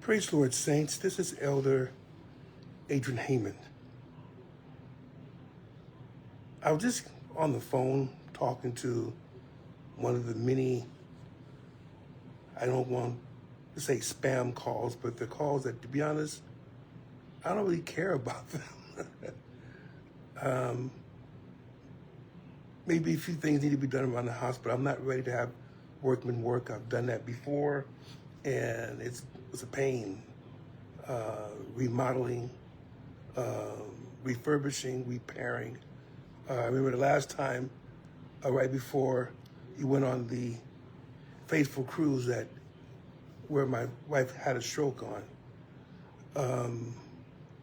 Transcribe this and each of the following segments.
Praise the Lord, saints. This is Elder Adrian Heyman. I was just on the phone talking to one of the many, I don't want to say spam calls, but the calls that, to be honest, I don't really care about them. Maybe a few things need to be done around the house, but I'm not ready to have workman work. I've done that before, and it was a pain. Remodeling, refurbishing, repairing. I remember the last time, right before you went on the fateful cruise where my wife had a stroke on.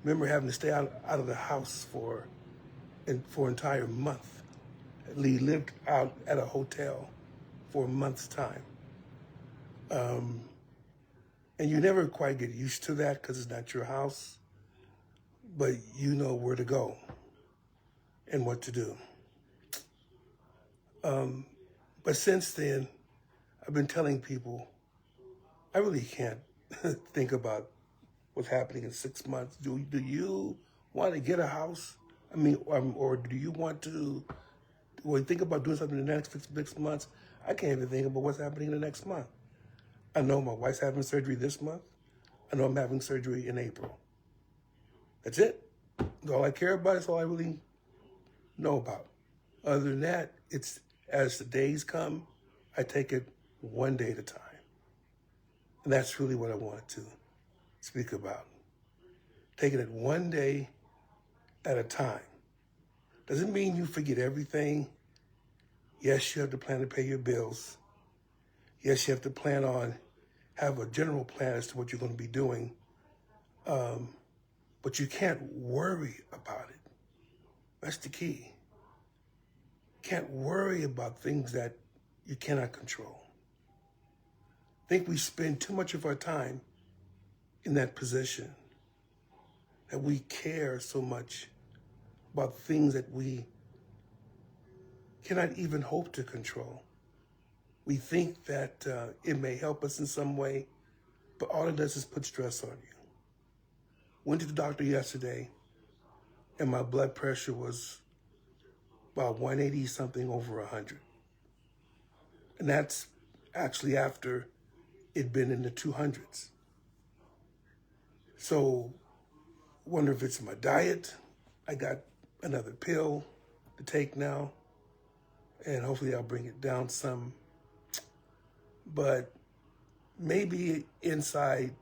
Remember having to stay out of the house for an entire month. We lived out at a hotel for a month's time. And you never quite get used to that because it's not your house, but you know where to go and what to do. But since then, I've been telling people, I really can't think about what's happening in 6 months. Do you want to get a house? I mean, or do you want to, think about doing something in the next 6 months? I can't even think about what's happening in the next month. I know my wife's having surgery this month. I know I'm having surgery in April. That's it. That's all I care about. It's all I really know about. Other than that, it's as the days come, I take it one day at a time. And that's really what I wanted to speak about. Taking it one day at a time. Doesn't mean you forget everything. Yes, you have to plan to pay your bills. Yes, you have to have a general plan as to what you're going to be doing. But you can't worry about it. That's the key. Can't worry about things that you cannot control. I think we spend too much of our time in that position, that we care so much about things that we cannot even hope to control. We think that it may help us in some way, but all it does is put stress on you. Went to the doctor yesterday, and my blood pressure was about 180 something over 100. And that's actually after it'd been in the 200s. So, wonder if it's my diet. I got another pill to take now, and hopefully I'll bring it down some. But maybe inside,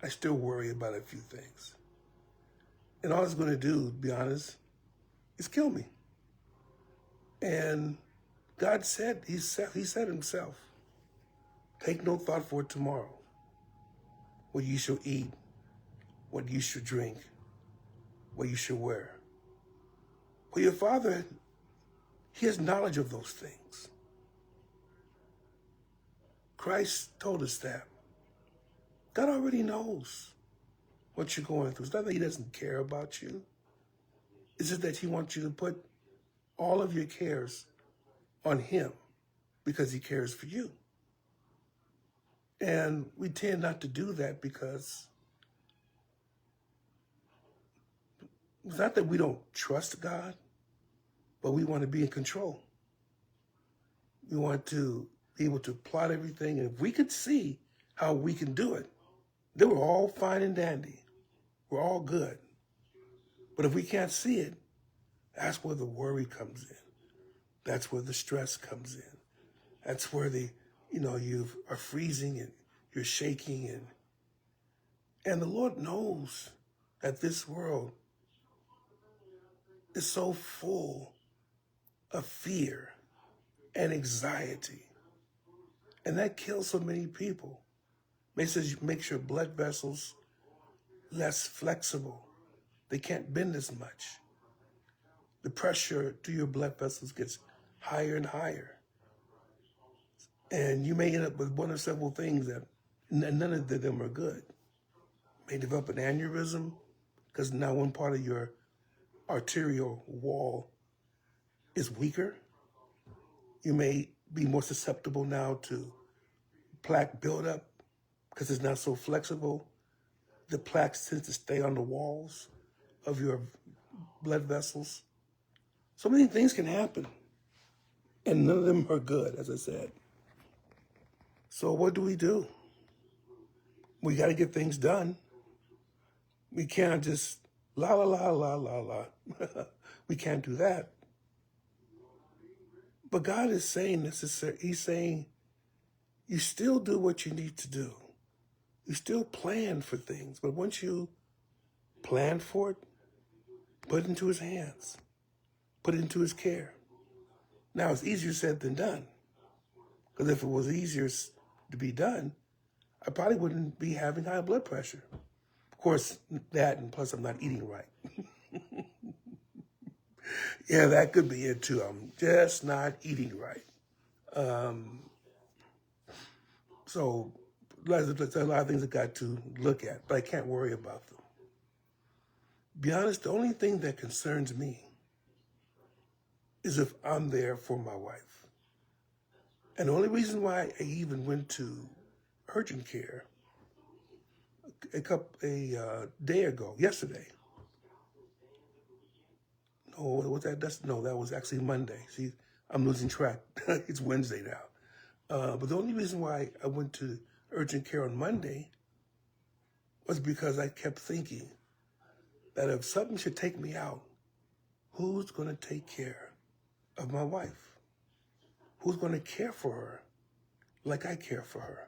I still worry about a few things. And all it's going to do, to be honest, is kill me. And God said, he said himself, take no thought for tomorrow, what you shall eat, what you should drink, what you should wear. Well, your Father, he has knowledge of those things. Christ told us that. God already knows what you're going through. It's not that he doesn't care about you. It's just that he wants you to put all of your cares on him because he cares for you. And we tend not to do that because it's not that we don't trust God, but we want to be in control. We want to be able to plot everything. And if we could see how we can do it, then we're all fine and dandy. We're all good. But if we can't see it, that's where the worry comes in. That's where the stress comes in. That's where you are freezing and you're shaking. And the Lord knows that this world is so full of fear and anxiety. And that kills so many people. Makes your blood vessels less flexible. They can't bend as much. The pressure to your blood vessels gets higher and higher. And you may end up with one or several things that none of them are good. You may develop an aneurysm because now one part of your arterial wall is weaker. You may be more susceptible now to plaque buildup because it's not so flexible. the plaques tend to stay on the walls of your blood vessels. So many things can happen, and none of them are good, as I said. So what do? We got to get things done. We can't just la, la, la, la, la, la. We can't do that. But God is saying this, he's saying, you still do what you need to do. You still plan for things, but once you plan for it, put it into his hands, put it into his care. Now, it's easier said than done, because if it was easier to be done, I probably wouldn't be having high blood pressure. Of course, that, and plus I'm not eating right. Yeah, that could be it too. I'm just not eating right. So there's a lot of things I got to look at, but I can't worry about them. Be honest, the only thing that concerns me is if I'm there for my wife. And the only reason why I even went to urgent care a day ago, yesterday. No, was that? That was actually Monday. See, I'm losing track. It's Wednesday now. But the only reason why I went to urgent care on Monday was because I kept thinking that if something should take me out, who's going to take care of my wife? Who's going to care for her like I care for her?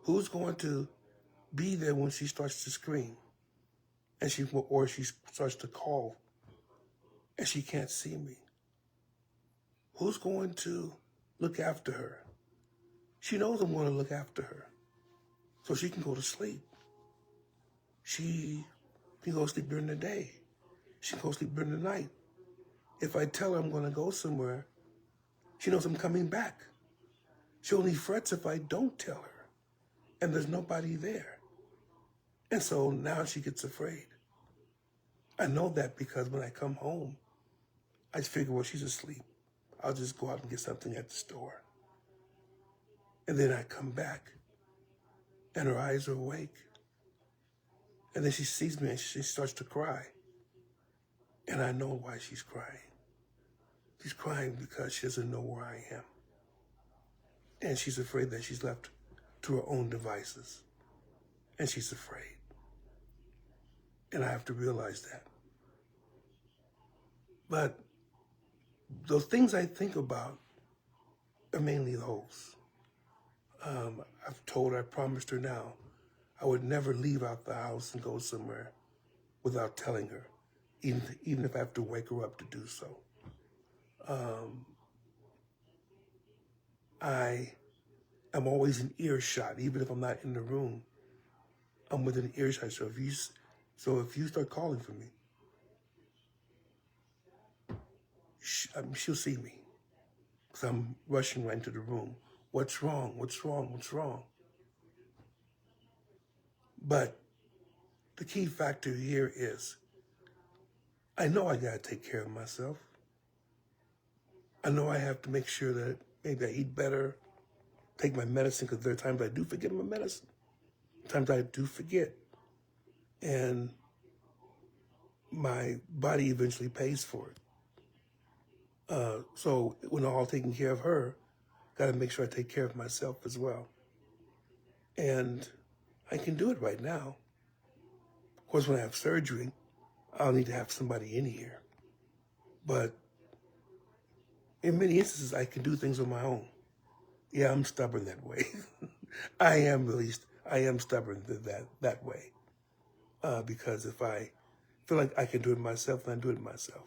Who's going to be there when she starts to scream and she starts to call and she can't see me? Who's going to look after her? She knows I'm going to look after her so she can go to sleep. She can go sleep during the day. She can go sleep during the night. If I tell her I'm going to go somewhere, she knows I'm coming back. She only frets if I don't tell her, and there's nobody there. And so now she gets afraid. I know that because when I come home, I just figure, well, she's asleep. I'll just go out and get something at the store. And then I come back, and her eyes are awake. And then she sees me, and she starts to cry. And I know why she's crying. She's crying because she doesn't know where I am. And she's afraid that she's left to her own devices. And she's afraid. And I have to realize that. But those things I think about are mainly those. I promised her now, I would never leave out the house and go somewhere without telling her, even if I have to wake her up to do so. I am always in earshot, even if I'm not in the room. I'm within earshot. So if you start calling for me, she'll see me, because I'm rushing right into the room. What's wrong? What's wrong? What's wrong? But the key factor here is, I know I gotta take care of myself. I know I have to make sure that maybe I eat better, take my medicine, because there are times I do forget my medicine. Times I do forget. And my body eventually pays for it. So when I'm all taking care of her, gotta make sure I take care of myself as well. And I can do it right now. Of course, when I have surgery, I'll need to have somebody in here. But in many instances, I can do things on my own. Yeah, I'm stubborn that way. I am stubborn that way. Because if I feel like I can do it myself, then I do it myself.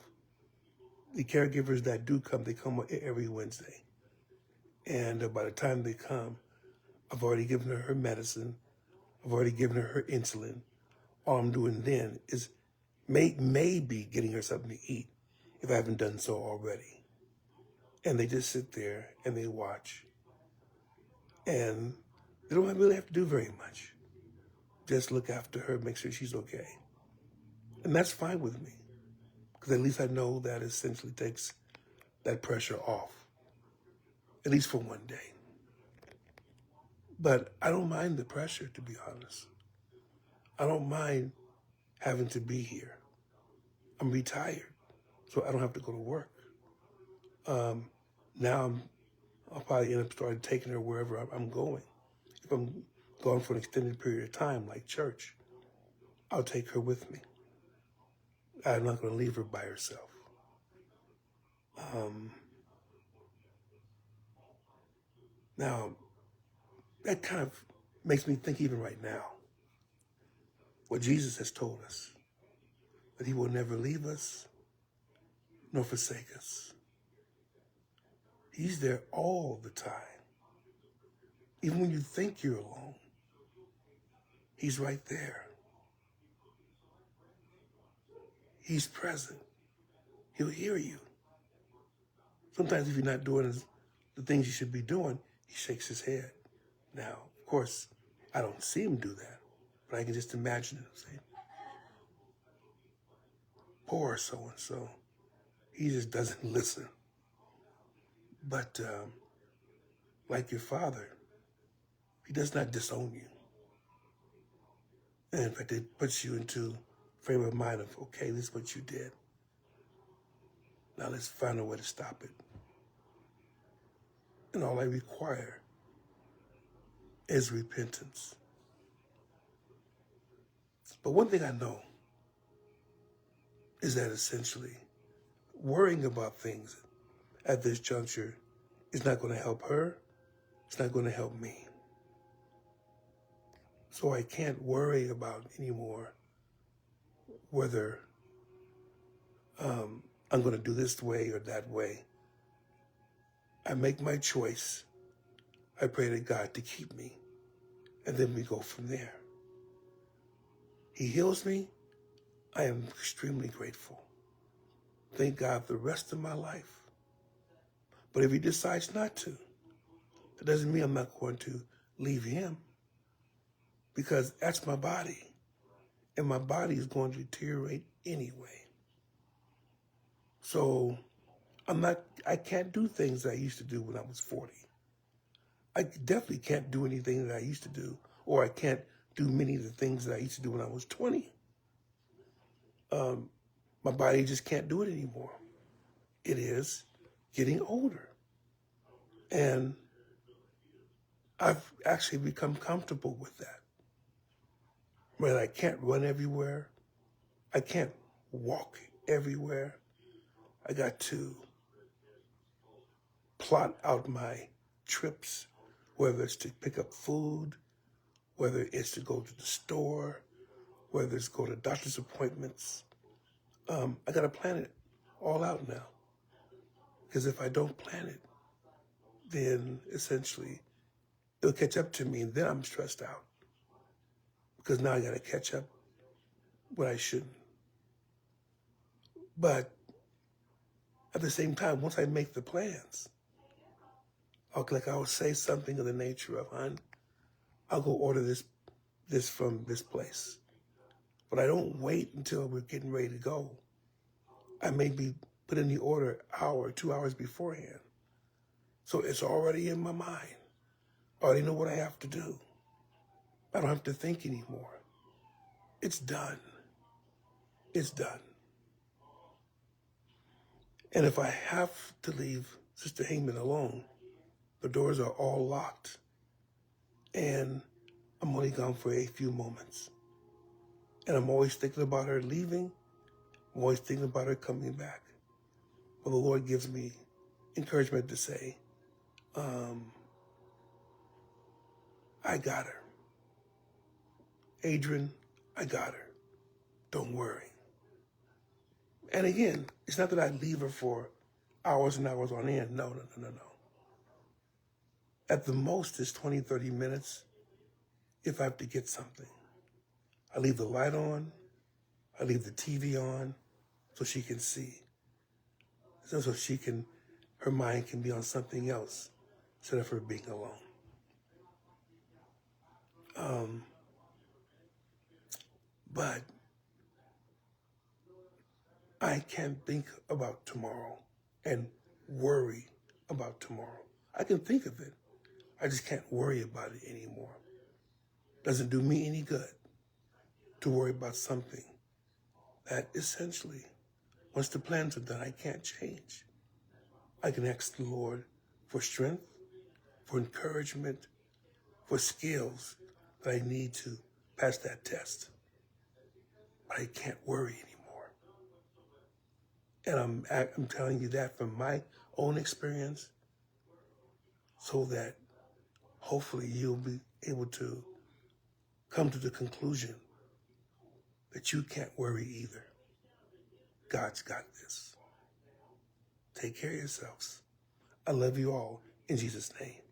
The caregivers that do come, they come every Wednesday. And by the time they come, I've already given her her medicine. I've already given her her insulin. All I'm doing then is maybe getting her something to eat if I haven't done so already. And they just sit there and they watch. And they don't really have to do very much. Just look after her, make sure she's okay. And that's fine with me, because at least I know that essentially takes that pressure off, at least for one day. But I don't mind the pressure, to be honest. I don't mind having to be here. I'm retired, so I don't have to go to work. Now I'll probably end up starting taking her wherever I'm going. If I'm gone for an extended period of time, like church, I'll take her with me. I'm not going to leave her by herself. Now, that kind of makes me think even right now, what Jesus has told us, that he will never leave us nor forsake us. He's there all the time. Even when you think you're alone, he's right there. He's present. He'll hear you. Sometimes if you're not doing the things you should be doing, he shakes his head. Now, of course, I don't see him do that, but I can just imagine it. Say, poor so-and-so. He just doesn't listen. But like your father, he does not disown you. And in fact, it puts you into a frame of mind of, okay, this is what you did. Now let's find a way to stop it. And all I require is repentance. But one thing I know is that essentially worrying about things at this juncture is not going to help her. It's not going to help me. So I can't worry about anymore whether I'm going to do this way or that way. I make my choice. I pray to God to keep me. And then we go from there. He heals me. I am extremely grateful. Thank God the rest of my life. But if he decides not to, that doesn't mean I'm not going to leave him, because that's my body. And my body is going to deteriorate anyway. So I can't do things that I used to do when I was 40. I definitely can't do anything that I used to do, or I can't do many of the things that I used to do when I was 20. My body just can't do it anymore. It is getting older. And I've actually become comfortable with that. But I can't run everywhere. I can't walk everywhere. I got to plot out my trips, whether it's to pick up food, whether it's to go to the store, whether it's to go to doctor's appointments. I got to plan it all out now. Because if I don't plan it, then essentially it'll catch up to me, and then I'm stressed out. Because now I got to catch up when I shouldn't. But at the same time, once I make the plans, I'll say something of the nature of, hon, I'll go order this from this place. But I don't wait until we're getting ready to go. I may be put in the order an hour, 2 hours beforehand. So it's already in my mind. I already know what I have to do. I don't have to think anymore. It's done. It's done. And if I have to leave Sister Heyman alone, the doors are all locked. And I'm only gone for a few moments. And I'm always thinking about her leaving. I'm always thinking about her coming back. Well, the Lord gives me encouragement to say, I got her. Adrian, I got her. Don't worry. And again, it's not that I leave her for hours and hours on end. No. At the most, it's 20, 30 minutes if I have to get something. I leave the light on. I leave the TV on so she can see. So her mind can be on something else instead of her being alone. But I can't think about tomorrow and worry about tomorrow. I can think of it. I just can't worry about it anymore. Doesn't do me any good. to worry about something that essentially, once the plans are done, I can't change. I can ask the Lord for strength, for encouragement, for skills that I need to pass that test. But I can't worry anymore. And I'm telling you that from my own experience, so that hopefully you'll be able to come to the conclusion that you can't worry either. God's got this. Take care of yourselves. I love you all in Jesus' name.